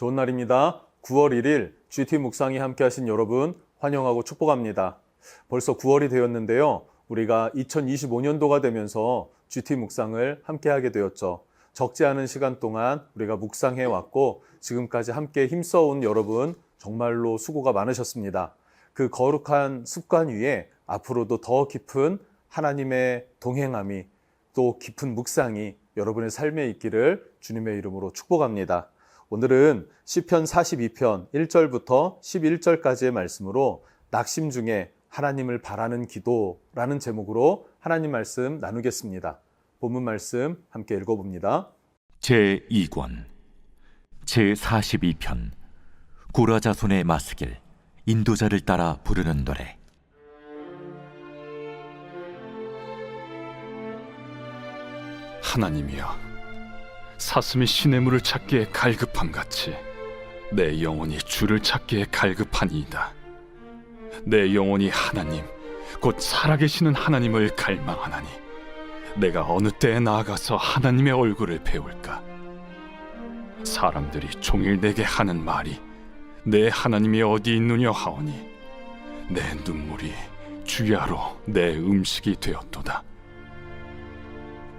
좋은 날입니다. 9월 1일 GT 묵상이 함께 하신 여러분 환영하고 축복합니다. 벌써 9월이 되었는데요. 우리가 2025년도가 되면서 GT 묵상을 함께 하게 되었죠. 적지 않은 시간 동안 우리가 묵상해 왔고 지금까지 함께 힘써온 여러분 정말로 수고가 많으셨습니다. 그 거룩한 습관 위에 앞으로도 더 깊은 하나님의 동행함이 또 깊은 묵상이 여러분의 삶에 있기를 주님의 이름으로 축복합니다. 오늘은 시편 42편 1절부터 11절까지의 말씀으로 낙심 중에 하나님을 바라는 기도라는 제목으로 하나님 말씀 나누겠습니다. 본문 말씀 함께 읽어봅니다. 제2권 제42편 고라 자손의 마스길 인도자를 따라 부르는 노래. 하나님이여, 사슴이 시냇물을 찾기에 갈급함같이 내 영혼이 주를 찾기에 갈급하니이다. 내 영혼이 하나님 곧 살아계시는 하나님을 갈망하나니 내가 어느 때에 나아가서 하나님의 얼굴을 배울까? 사람들이 종일 내게 하는 말이 내 하나님이 어디 있느냐 하오니 내 눈물이 주야로 내 음식이 되었도다.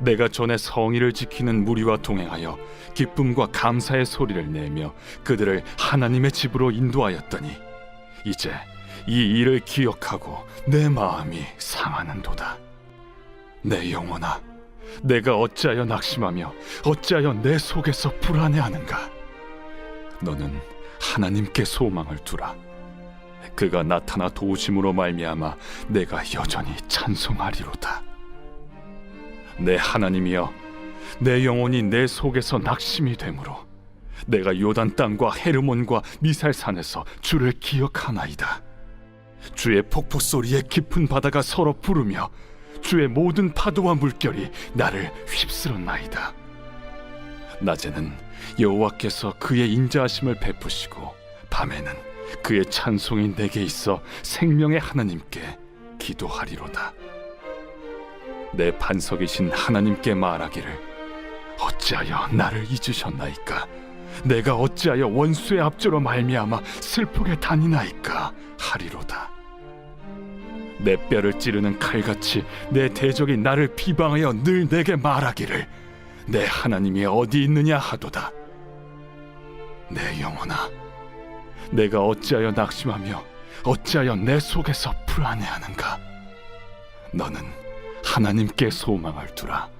내가 전에 성의를 지키는 무리와 동행하여 기쁨과 감사의 소리를 내며 그들을 하나님의 집으로 인도하였더니 이제 이 일을 기억하고 내 마음이 상하는도다. 내 영혼아, 내가 어찌하여 낙심하며 어찌하여 내 속에서 불안해하는가? 너는 하나님께 소망을 두라. 그가 나타나 도우심으로 말미암아 내가 여전히 찬송하리로다. 내 하나님이여, 내 영혼이 내 속에서 낙심이 되므로 내가 요단 땅과 헤르몬과 미살산에서 주를 기억하나이다. 주의 폭포 소리에 깊은 바다가 서로 부르며 주의 모든 파도와 물결이 나를 휩쓸었나이다. 낮에는 여호와께서 그의 인자하심을 베푸시고 밤에는 그의 찬송이 내게 있어 생명의 하나님께 기도하리로다. 내 반석이신 하나님께 말하기를 어찌하여 나를 잊으셨나이까? 내가 어찌하여 원수의 압제로 말미암아 슬프게 다니나이까 하리로다. 내 뼈를 찌르는 칼같이 내 대적이 나를 비방하여 늘 내게 말하기를 내 하나님이 어디 있느냐 하도다. 내 영혼아, 내가 어찌하여 낙심하며 어찌하여 내 속에서 불안해하는가? 너는 하나님께 소망을 두라.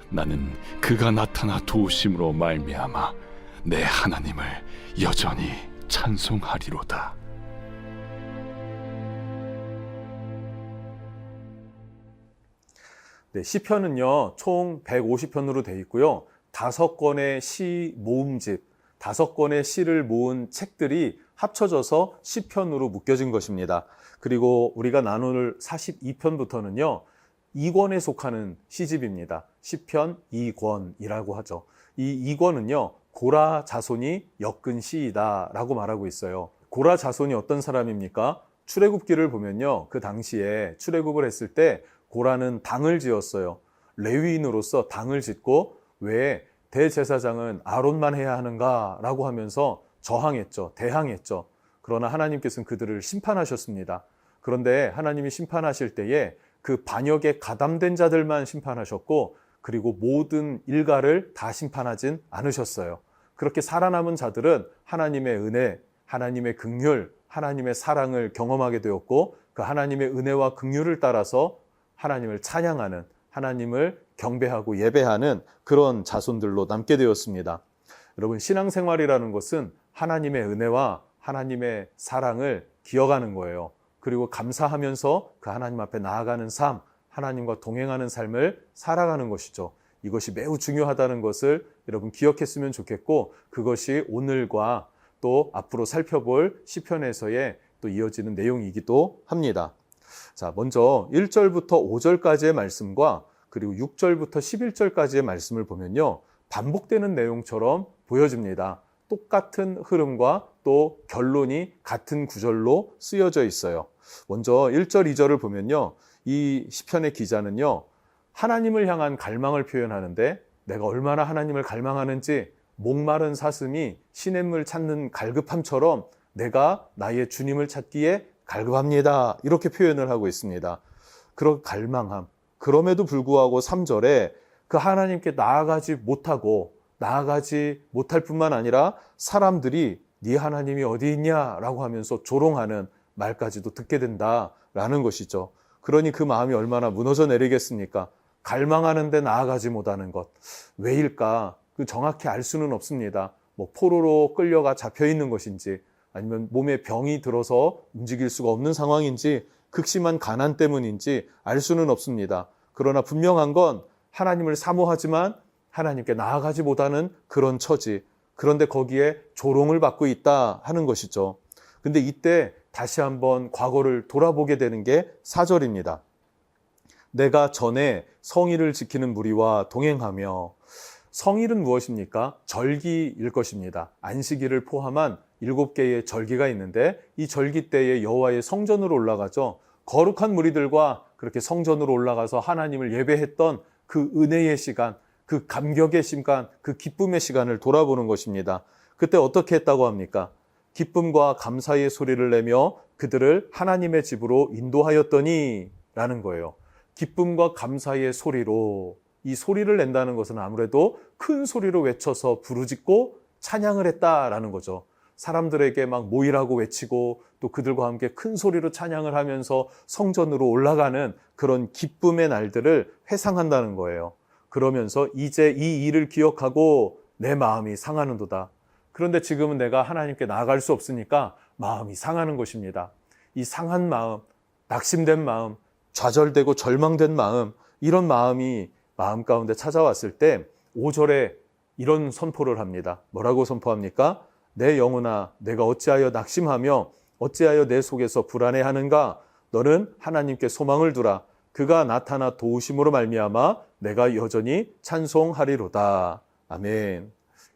나는 그가 나타나 도우심으로 말미암아 내 하나님을 여전히 찬송하리로다. 네, 시편은요 총 150편으로 되어 있고요. 5권의 시 모음집, 5권의 시를 모은 책들이 합쳐져서 시편으로 묶여진 것입니다. 그리고 우리가 나눌 42편부터는요 2권에 속하는 시집입니다. 시편 2권이라고 하죠. 이 2권은요 고라 자손이 엮은 시이다라고 말하고 있어요. 고라 자손이 어떤 사람입니까? 출애굽기를 보면요 그 당시에 출애굽을 했을 때 고라는 당을 지었어요. 레위인으로서 당을 짓고 왜 대제사장은 아론만 해야 하는가라고 하면서 저항했죠. 대항했죠. 그러나 하나님께서는 그들을 심판하셨습니다. 그런데 하나님이 심판하실 때에 그 반역에 가담된 자들만 심판하셨고 그리고 모든 일가를 다 심판하진 않으셨어요. 그렇게 살아남은 자들은 하나님의 은혜, 하나님의 긍휼, 하나님의 사랑을 경험하게 되었고 그 하나님의 은혜와 긍휼을 따라서 하나님을 찬양하는, 하나님을 경배하고 예배하는 그런 자손들로 남게 되었습니다. 여러분, 신앙생활이라는 것은 하나님의 은혜와 하나님의 사랑을 기억하는 거예요. 그리고 감사하면서 그 하나님 앞에 나아가는 삶, 하나님과 동행하는 삶을 살아가는 것이죠. 이것이 매우 중요하다는 것을 여러분 기억했으면 좋겠고 그것이 오늘과 또 앞으로 살펴볼 시편에서의 또 이어지는 내용이기도 합니다. 자, 먼저 1절부터 5절까지의 말씀과 그리고 6절부터 11절까지의 말씀을 보면요 반복되는 내용처럼 보여집니다. 똑같은 흐름과 또 결론이 같은 구절로 쓰여져 있어요. 먼저 1절, 2절을 보면요 이 시편의 기자는요 하나님을 향한 갈망을 표현하는데 내가 얼마나 하나님을 갈망하는지 목마른 사슴이 시냇물 찾는 갈급함처럼 내가 나의 주님을 찾기에 갈급합니다. 이렇게 표현을 하고 있습니다. 그런 갈망함. 그럼에도 불구하고 3절에 그 하나님께 나아가지 못할 뿐만 아니라 사람들이 네 하나님이 어디 있냐라고 하면서 조롱하는 말까지도 듣게 된다라는 것이죠. 그러니 그 마음이 얼마나 무너져 내리겠습니까? 갈망하는데 나아가지 못하는 것. 왜일까? 그 정확히 알 수는 없습니다. 뭐 포로로 끌려가 잡혀 있는 것인지, 아니면 몸에 병이 들어서 움직일 수가 없는 상황인지, 극심한 가난 때문인지 알 수는 없습니다. 그러나 분명한 건 하나님을 사모하지만 하나님께 나아가지 못하는 그런 처지, 그런데 거기에 조롱을 받고 있다 하는 것이죠. 근데 이때 다시 한번 과거를 돌아보게 되는 게 4절입니다. 내가 전에 성일을 지키는 무리와 동행하며, 성일은 무엇입니까? 절기일 것입니다. 안식일을 포함한 7개의 절기가 있는데 이 절기 때에 여호와의 성전으로 올라가죠. 거룩한 무리들과 그렇게 성전으로 올라가서 하나님을 예배했던 그 은혜의 시간, 그 감격의 시간, 그 기쁨의 시간을 돌아보는 것입니다. 그때 어떻게 했다고 합니까? 기쁨과 감사의 소리를 내며 그들을 하나님의 집으로 인도하였더니 라는 거예요. 기쁨과 감사의 소리로, 이 소리를 낸다는 것은 아무래도 큰 소리로 외쳐서 부르짖고 찬양을 했다라는 거죠. 사람들에게 막 모이라고 외치고 또 그들과 함께 큰 소리로 찬양을 하면서 성전으로 올라가는 그런 기쁨의 날들을 회상한다는 거예요. 그러면서 이제 이 일을 기억하고 내 마음이 상하는도다. 그런데 지금은 내가 하나님께 나아갈 수 없으니까 마음이 상하는 것입니다. 이 상한 마음, 낙심된 마음, 좌절되고 절망된 마음, 이런 마음이 마음 가운데 찾아왔을 때 5절에 이런 선포를 합니다. 뭐라고 선포합니까? 내 영혼아, 내가 어찌하여 낙심하며 어찌하여 내 속에서 불안해하는가? 너는 하나님께 소망을 두라. 그가 나타나 도우심으로 말미암아 내가 여전히 찬송하리로다. 아멘.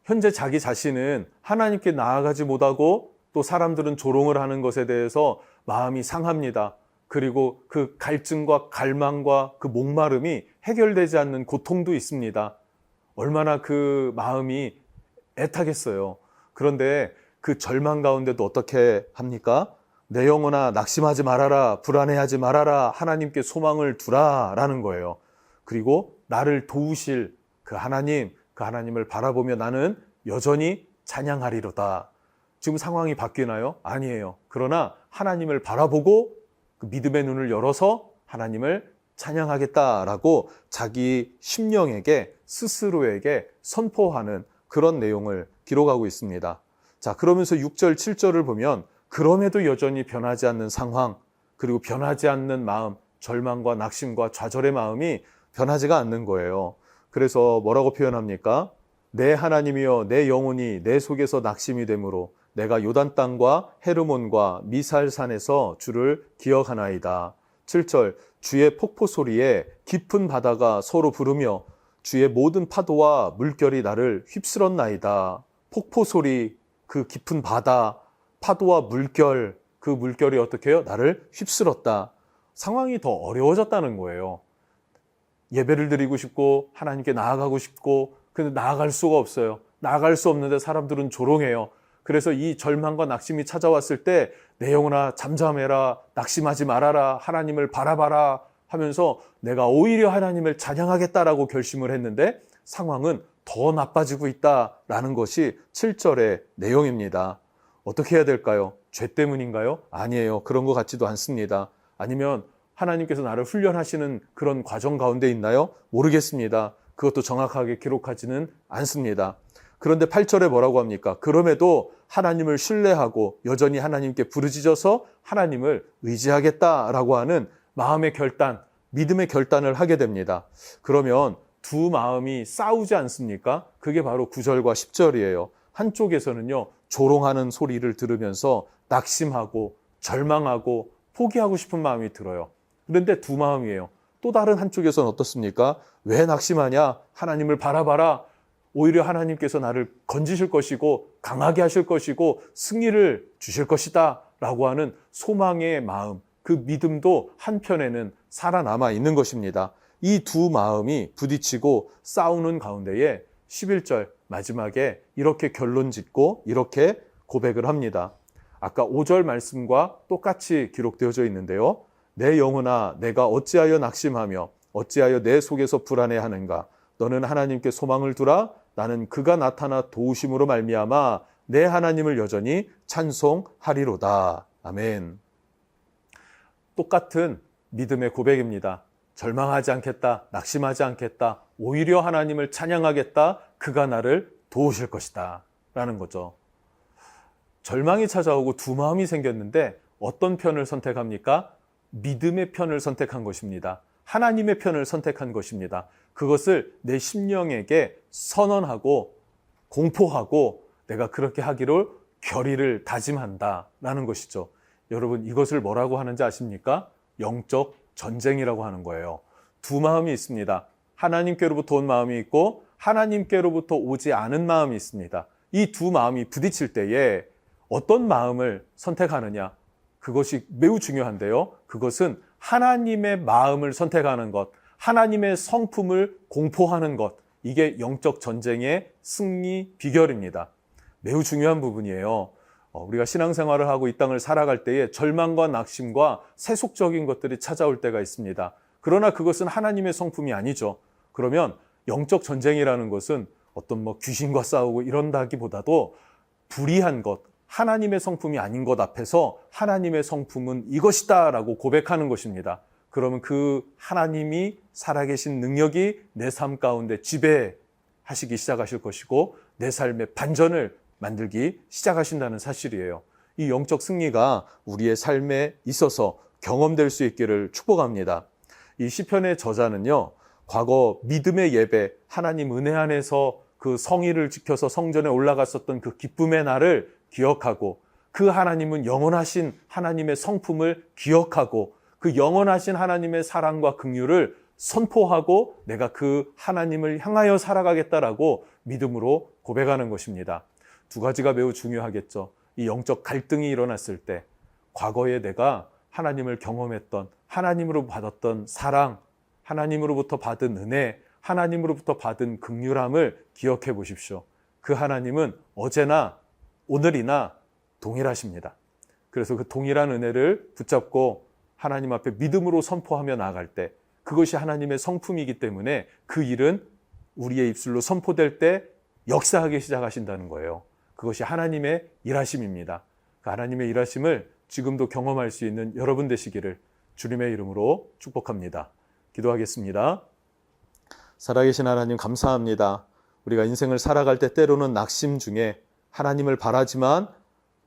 현재 자기 자신은 하나님께 나아가지 못하고 또 사람들은 조롱을 하는 것에 대해서 마음이 상합니다. 그리고 그 갈증과 갈망과 그 목마름이 해결되지 않는 고통도 있습니다. 얼마나 그 마음이 애타겠어요. 그런데 그 절망 가운데도 어떻게 합니까? 내 영혼아 낙심하지 말아라, 불안해하지 말아라, 하나님께 소망을 두라 라는 거예요. 그리고 나를 도우실 그 하나님을 바라보며 나는 여전히 찬양하리로다. 지금 상황이 바뀌나요? 아니에요. 그러나 하나님을 바라보고 그 믿음의 눈을 열어서 하나님을 찬양하겠다라고 자기 심령에게, 스스로에게 선포하는 그런 내용을 기록하고 있습니다. 자, 그러면서 6절, 7절을 보면 그럼에도 여전히 변하지 않는 상황, 그리고 변하지 않는 마음, 절망과 낙심과 좌절의 마음이 변하지가 않는 거예요. 그래서 뭐라고 표현합니까? 내 하나님이여 내 영혼이 내 속에서 낙심이 되므로 내가 요단 땅과 헤르몬과 미살산에서 주를 기억하나이다. 7절 주의 폭포 소리에 깊은 바다가 서로 부르며 주의 모든 파도와 물결이 나를 휩쓸었나이다. 폭포 소리, 그 깊은 바다, 파도와 물결, 그 물결이 어떻게 해요? 나를 휩쓸었다. 상황이 더 어려워졌다는 거예요. 예배를 드리고 싶고 하나님께 나아가고 싶고 근데 나아갈 수가 없어요. 나아갈 수 없는데 사람들은 조롱해요. 그래서 이 절망과 낙심이 찾아왔을 때 내 영혼아 잠잠해라, 낙심하지 말아라, 하나님을 바라봐라 하면서 내가 오히려 하나님을 찬양하겠다라고 결심을 했는데 상황은 더 나빠지고 있다라는 것이 7절의 내용입니다. 어떻게 해야 될까요? 죄 때문인가요? 아니에요. 그런 것 같지도 않습니다. 아니면 하나님께서 나를 훈련하시는 그런 과정 가운데 있나요? 모르겠습니다. 그것도 정확하게 기록하지는 않습니다. 그런데 8절에 뭐라고 합니까? 그럼에도 하나님을 신뢰하고 여전히 하나님께 부르짖어서 하나님을 의지하겠다라고 하는 마음의 결단, 믿음의 결단을 하게 됩니다. 그러면 두 마음이 싸우지 않습니까? 그게 바로 9절과 10절이에요. 한쪽에서는요, 조롱하는 소리를 들으면서 낙심하고 절망하고 포기하고 싶은 마음이 들어요. 그런데 두 마음이에요. 또 다른 한쪽에서는 어떻습니까? 왜 낙심하냐? 하나님을 바라봐라. 오히려 하나님께서 나를 건지실 것이고 강하게 하실 것이고 승리를 주실 것이다 라고 하는 소망의 마음, 그 믿음도 한편에는 살아남아 있는 것입니다. 이 두 마음이 부딪히고 싸우는 가운데에 11절 마지막에 이렇게 결론 짓고 이렇게 고백을 합니다. 아까 5절 말씀과 똑같이 기록되어져 있는데요. 내 영혼아 내가 어찌하여 낙심하며 어찌하여 내 속에서 불안해하는가. 너는 하나님께 소망을 두라. 나는 그가 나타나 도우심으로 말미암아 내 하나님을 여전히 찬송하리로다. 아멘. 똑같은 믿음의 고백입니다. 절망하지 않겠다. 낙심하지 않겠다. 오히려 하나님을 찬양하겠다. 그가 나를 도우실 것이다. 라는 거죠. 절망이 찾아오고 두 마음이 생겼는데 어떤 편을 선택합니까? 믿음의 편을 선택한 것입니다. 하나님의 편을 선택한 것입니다. 그것을 내 심령에게 선언하고 공포하고 내가 그렇게 하기를 결의를 다짐한다 라는 것이죠. 여러분 이것을 뭐라고 하는지 아십니까? 영적 전쟁이라고 하는 거예요. 두 마음이 있습니다. 하나님께로부터 온 마음이 있고 하나님께로부터 오지 않은 마음이 있습니다. 이 두 마음이 부딪힐 때에 어떤 마음을 선택하느냐, 그것이 매우 중요한데요. 그것은 하나님의 마음을 선택하는 것, 하나님의 성품을 공포하는 것, 이게 영적 전쟁의 승리 비결입니다. 매우 중요한 부분이에요. 우리가 신앙생활을 하고 이 땅을 살아갈 때에 절망과 낙심과 세속적인 것들이 찾아올 때가 있습니다. 그러나 그것은 하나님의 성품이 아니죠. 그러면 영적 전쟁이라는 것은 어떤 귀신과 싸우고 이런다기보다도 불의한 것, 하나님의 성품이 아닌 것 앞에서 하나님의 성품은 이것이다 라고 고백하는 것입니다. 그러면 그 하나님이 살아계신 능력이 내 삶 가운데 지배하시기 시작하실 것이고 내 삶의 반전을 만들기 시작하신다는 사실이에요. 이 영적 승리가 우리의 삶에 있어서 경험될 수 있기를 축복합니다. 이 시편의 저자는요, 과거 믿음의 예배, 하나님 은혜 안에서 그 성의를 지켜서 성전에 올라갔었던 그 기쁨의 날을 기억하고 그 하나님은 영원하신 하나님의 성품을 기억하고 그 영원하신 하나님의 사랑과 긍휼을 선포하고 내가 그 하나님을 향하여 살아가겠다라고 믿음으로 고백하는 것입니다. 두 가지가 매우 중요하겠죠. 이 영적 갈등이 일어났을 때 과거에 내가 하나님을 경험했던 하나님으로 받았던 사랑, 하나님으로부터 받은 은혜, 하나님으로부터 받은 긍휼함을 기억해 보십시오. 그 하나님은 어제나 오늘이나 동일하십니다. 그래서 그 동일한 은혜를 붙잡고 하나님 앞에 믿음으로 선포하며 나아갈 때 그것이 하나님의 성품이기 때문에 그 일은 우리의 입술로 선포될 때 역사하기 시작하신다는 거예요. 그것이 하나님의 일하심입니다. 그 하나님의 일하심을 지금도 경험할 수 있는 여러분 되시기를 주님의 이름으로 축복합니다. 기도하겠습니다. 살아계신 하나님 감사합니다. 우리가 인생을 살아갈 때 때로는 낙심 중에 하나님을 바라지만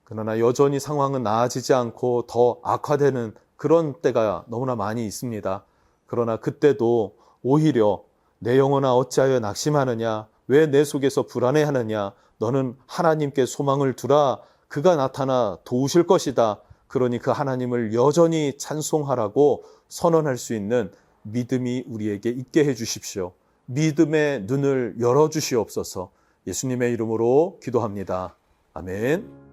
그러나 여전히 상황은 나아지지 않고 더 악화되는 그런 때가 너무나 많이 있습니다. 그러나 그때도 오히려 내 영혼아 어찌하여 낙심하느냐, 왜 내 속에서 불안해하느냐, 너는 하나님께 소망을 두라. 그가 나타나 도우실 것이다. 그러니 그 하나님을 여전히 찬송하라고 선언할 수 있는 믿음이 우리에게 있게 해 주십시오. 믿음의 눈을 열어 주시옵소서. 예수님의 이름으로 기도합니다. 아멘.